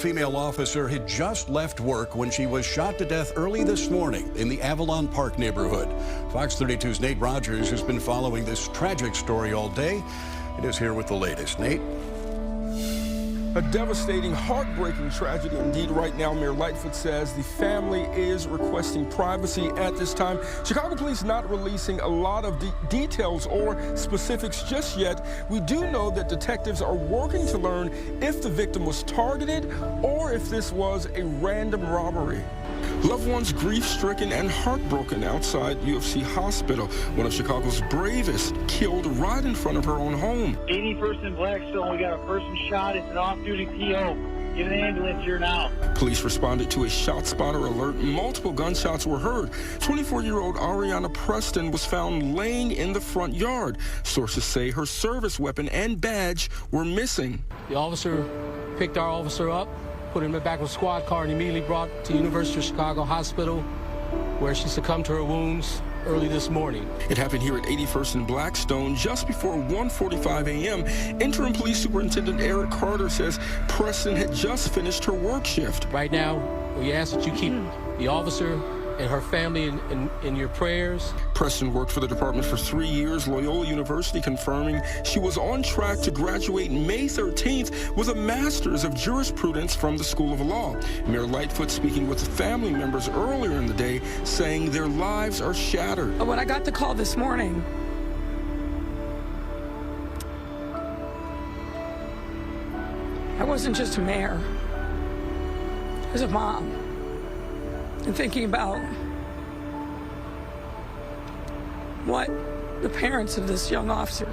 female officer had just left work when she was shot to death early this morning in the Avalon Park neighborhood. Fox 32's Nate Rogers has been following this tragic story all day and is here with the latest. Nate? A devastating, heartbreaking tragedy indeed. Right now, Mayor Lightfoot says the family is requesting privacy at this time. Chicago police not releasing a lot of details or specifics just yet. We do know that detectives are working to learn if the victim was targeted or if this was a random robbery. Loved ones grief-stricken and heartbroken outside UFC Hospital. One of Chicago's bravest killed right in front of her own home. 81st and Blackstone, we got a person shot. It's an off-duty PO. Get an ambulance here now. Police responded to a shot spotter alert. Multiple gunshots were heard. 24-year-old Areanah Preston was found laying in the front yard. Sources say her service weapon and badge were missing. The officer picked our officer up, put him in the back of a squad car, and immediately brought to University of Chicago Hospital, where she succumbed to her wounds early this morning. It happened here at 81st and Blackstone just before 1:45 a.m. Interim Police Superintendent Eric Carter says Preston had just finished her work shift. Right now, we ask that you keep the officer and her family in your prayers. Preston worked for the department for 3 years. Loyola University confirming she was on track to graduate May 13th with a master's of jurisprudence from the School of Law. Mayor Lightfoot speaking with family members earlier in the day, saying their lives are shattered. When I got the call this morning, I wasn't just a mayor, I was a mom. And thinking about what the parents of this young officer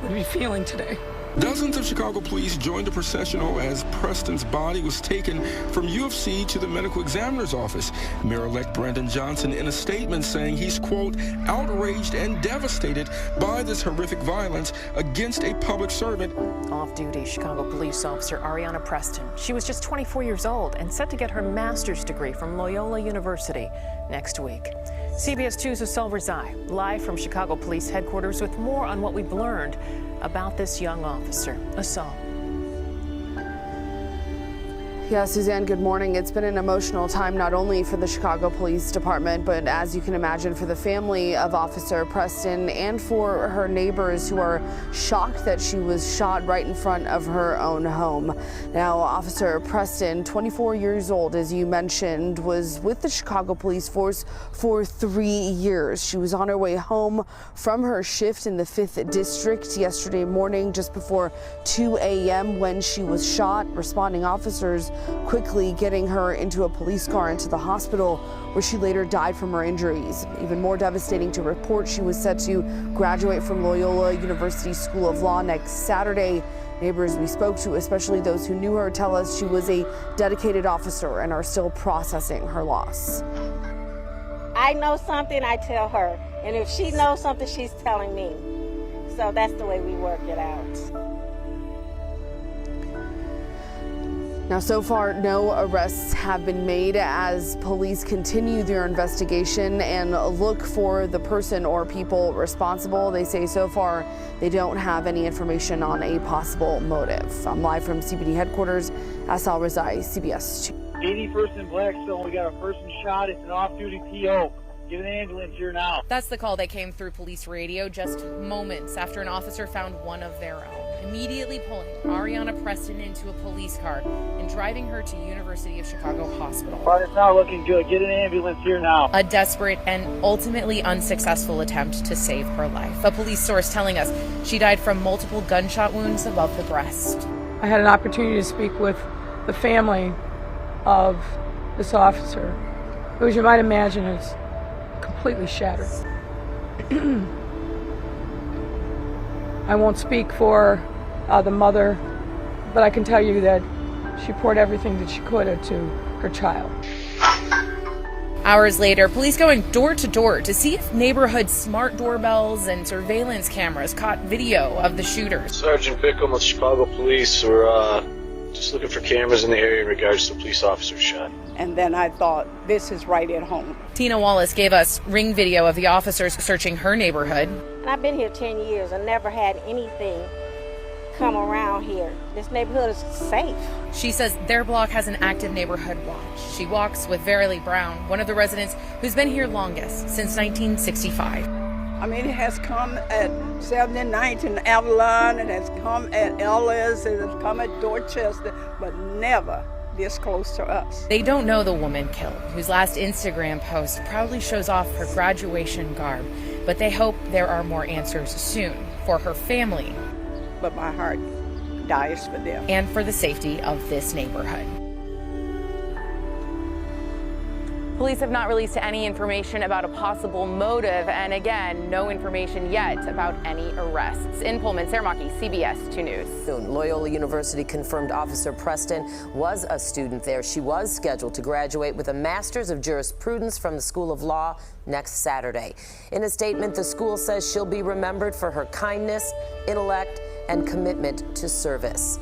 would be feeling today. Dozens of Chicago police joined the processional as Preston's body was taken from UFC to the medical examiner's office. Mayor-elect Brandon Johnson in a statement saying he's, quote, outraged and devastated by this horrific violence against a public servant. Off-duty Chicago police officer Areanah Preston. She was just 24 years old and set to get her master's degree from Loyola University next week. CBS 2's Asal Rizai, live from Chicago Police Headquarters with more on what we've learned about this young officer. Asal. Yeah, Suzanne, good morning. It's been an emotional time not only for the Chicago Police Department, but as you can imagine, for the family of Officer Preston and for her neighbors who are shocked that she was shot right in front of her own home. Now, Officer Preston, 24 years old, as you mentioned, was with the Chicago Police Force for 3 years. She was on her way home from her shift in the 5th District yesterday morning, just before 2 a.m. when she was shot. Responding officers quickly getting her into a police car into the hospital, where she later died from her injuries. Even more devastating to report, she was set to graduate from Loyola University School of Law next Saturday. Neighbors we spoke to, especially those who knew her, tell us she was a dedicated officer and are still processing her loss. I know something, I tell her. And if she knows something, she's telling me. So that's the way we work it out. Now, so far, no arrests have been made as police continue their investigation and look for the person or people responsible. They say so far they don't have any information on a possible motive. I'm live from CPD headquarters. Asal Rizai, CBS 2. 81st and Blackstone, we got a person shot. It's an off-duty PO. Get an ambulance here now. That's the call that came through police radio just moments after an officer found one of their own, immediately pulling Areanah Preston into a police car and driving her to University of Chicago Hospital. But it's not looking good. Get an ambulance here now. A desperate and ultimately unsuccessful attempt to save her life. A police source telling us she died from multiple gunshot wounds above the breast. I had an opportunity to speak with the family of this officer, who, as you might imagine, is completely shattered. I won't speak for the mother, but I can tell you that she poured everything that she could into her child. Hours later, police going door to door to see if neighborhood smart doorbells and surveillance cameras caught video of the shooters. Sergeant Bickham with Chicago Police. We're just looking for cameras in the area in regards to the police officer shot. And then I thought, this is right at home. Tina Wallace gave us ring video of the officers searching her neighborhood. And I've been here 10 years and never had anything come around here. This neighborhood is safe. She says their block has an active neighborhood watch. She walks with Verily Brown, one of the residents who's been here longest, since 1965. I mean, it has come at 79th and Avalon, it has come at Ellis, it has come at Dorchester, but never this close to us. They don't know the woman killed, whose last Instagram post proudly shows off her graduation garb, but they hope there are more answers soon for her family. But my heart dies for them. And for the safety of this neighborhood. Police have not released any information about a possible motive, and again, no information yet about any arrests. In Pullman, Sarah Maki, CBS 2 News. Loyola University confirmed Officer Preston was a student there. She was scheduled to graduate with a Master's of Jurisprudence from the School of Law next Saturday. In a statement, the school says she'll be remembered for her kindness, intellect, and commitment to service.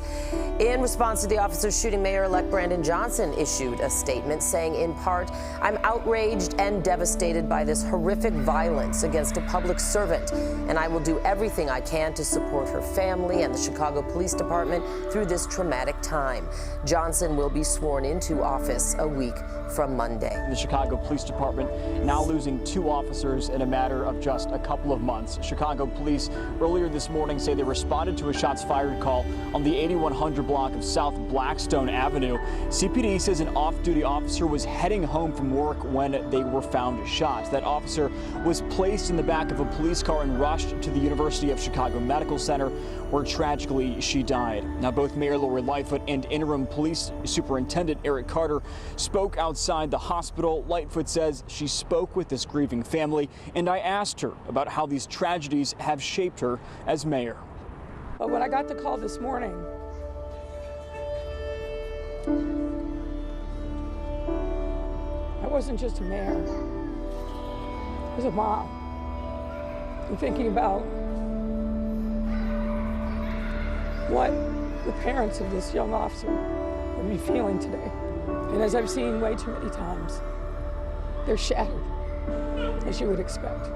In response to the officer's shooting, Mayor-elect Brandon Johnson issued a statement saying, in part, "I'm outraged and devastated by this horrific violence against a public servant, and I will do everything I can to support her family and the Chicago Police Department through this traumatic time." Johnson will be sworn into office a week from Monday. The Chicago Police Department now losing 2 officers in a matter of just a couple of months. Chicago police earlier this morning say they responded to a shots fired call on the 8100 block of South Blackstone Avenue. CPD says an off-duty officer was heading home from work when they were found shot. That officer was placed in the back of a police car and rushed to the University of Chicago Medical Center, where tragically she died. Now, both Mayor Lori Lightfoot and Interim Police Superintendent Eric Carter spoke outside the hospital. Lightfoot says she spoke with this grieving family, and I asked her about how these tragedies have shaped her as mayor. But when I got the call this morning, I wasn't just a mayor, I was a mom. I'm thinking about what the parents of this young officer would be feeling today. And as I've seen way too many times, they're shattered, as you would expect.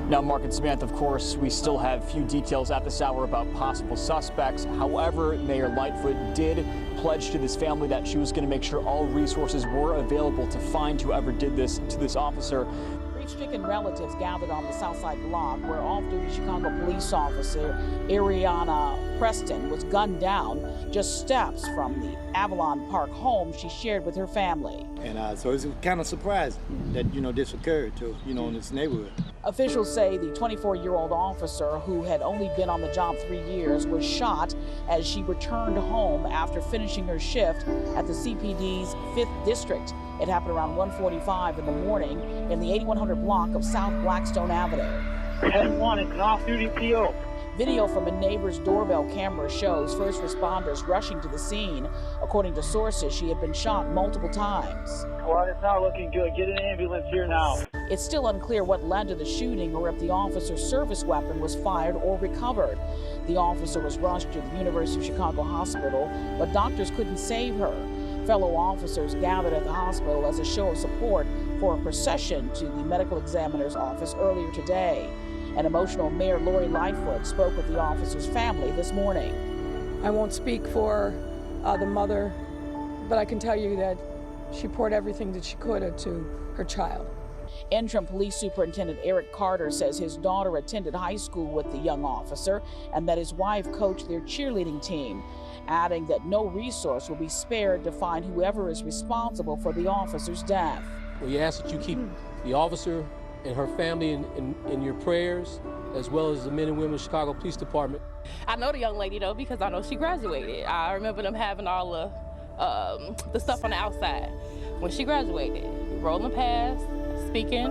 Now, Mark and Samantha, of course, we still have few details at this hour about possible suspects. However, Mayor Lightfoot did pledge to this family that she was going to make sure all resources were available to find whoever did this to this officer. Grief-stricken relatives gathered on the Southside block where off-duty Chicago police officer Areanah Preston was gunned down just steps from the Avalon Park home she shared with her family. And so it's kind of surprised that, this occurred to, in this neighborhood. Officials say the 24-year-old officer, who had only been on the job 3 years, was shot as she returned home after finishing her shift at the CPD's 5th District. It happened around 1:45 in the morning in the 8100 block of South Blackstone Avenue. 10-1, it's an off-duty PO. Video from a neighbor's doorbell camera shows first responders rushing to the scene. According to sources, she had been shot multiple times. Well, it's not looking good. Get an ambulance here now. It's still unclear what led to the shooting or if the officer's service weapon was fired or recovered. The officer was rushed to the University of Chicago Hospital, but doctors couldn't save her. Fellow officers gathered at the hospital as a show of support for a procession to the medical examiner's office earlier today. An emotional Mayor Lori Lightfoot spoke with the officer's family this morning. I won't speak for the mother, but I can tell you that she poured everything that she could into her child. Interim Police Superintendent Eric Carter says his daughter attended high school with the young officer and that his wife coached their cheerleading team, adding that no resource will be spared to find whoever is responsible for the officer's death. We ask that you keep the officer and her family in your prayers, as well as the men and women of the Chicago Police Department. I know the young lady, though, because I know she graduated. I remember them having all the stuff on the outside when she graduated. Rolling past, speaking.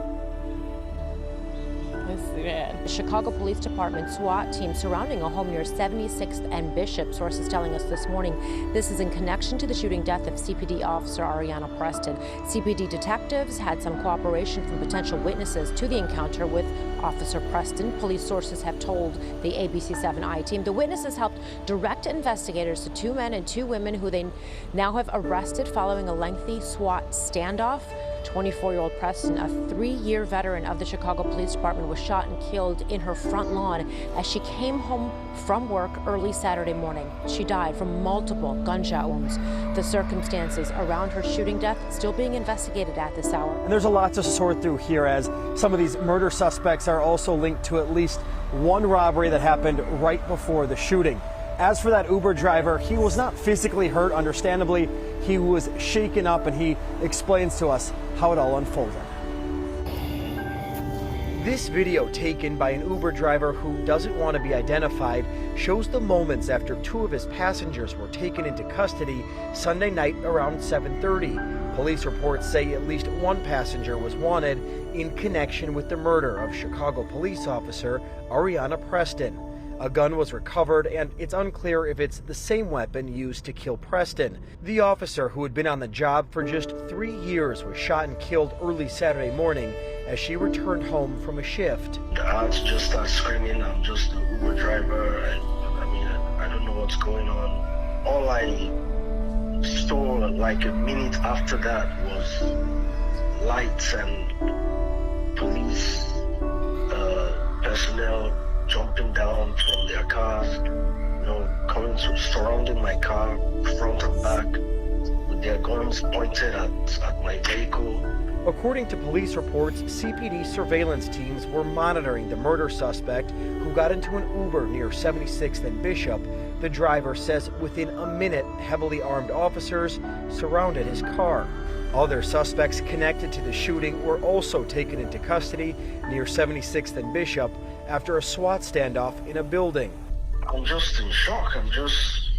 The Chicago Police Department SWAT team surrounding a home near 76th and Bishop, sources telling us this morning. This is in connection to the shooting death of CPD officer Areanah Preston. CPD detectives had some cooperation from potential witnesses to the encounter with Officer Preston. Police sources have told the ABC7I team. The witnesses helped direct investigators to 2 men and 2 women who they now have arrested following a lengthy SWAT standoff. 24-year-old Preston, a 3-year veteran of the Chicago Police Department, was shot and killed in her front lawn as she came home from work early Saturday morning. She died from multiple gunshot wounds. The circumstances around her shooting death still being investigated at this hour. And there's a lot to sort through here, as some of these murder suspects are also linked to at least one robbery that happened right before the shooting. As for that Uber driver, he was not physically hurt, understandably. He was shaken up, and he explains to us how it all unfolded. This video, taken by an Uber driver who doesn't want to be identified, shows the moments after 2 of his passengers were taken into custody Sunday night around 7:30. Police reports say at least one passenger was wanted in connection with the murder of Chicago police officer Areanah Preston. A gun was recovered, and it's unclear if it's the same weapon used to kill Preston. The officer, who had been on the job for just 3 years, was shot and killed early Saturday morning as she returned home from a shift. The odds just start screaming, I'm just an Uber driver, and I don't know what's going on. All I saw like a minute after that was lights and police personnel jumping down from their cars, coming to surrounding my car, front and back, with their guns pointed at my vehicle. According to police reports, CPD surveillance teams were monitoring the murder suspect, who got into an Uber near 76th and Bishop. The driver says within a minute, heavily armed officers surrounded his car. Other suspects connected to the shooting were also taken into custody near 76th and Bishop after a SWAT standoff in a building. I'm just in shock. I'm just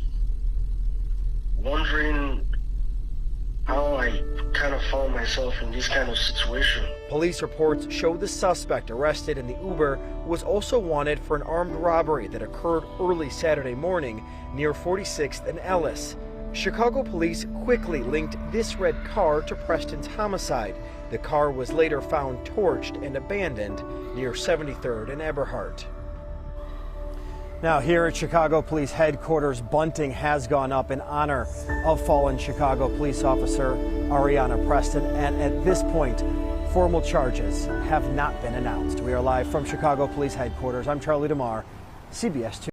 wondering how I kind of found myself in this kind of situation. Police reports show the suspect arrested in the Uber was also wanted for an armed robbery that occurred early Saturday morning near 46th and Ellis. Chicago police quickly linked this red car to Preston's homicide. The car was later found torched and abandoned near 73rd and Eberhart. Now, here at Chicago Police Headquarters, bunting has gone up in honor of fallen Chicago police officer Areanah Preston, and at this point, formal charges have not been announced. We are live from Chicago Police Headquarters. I'm Charlie DeMar, CBS 2.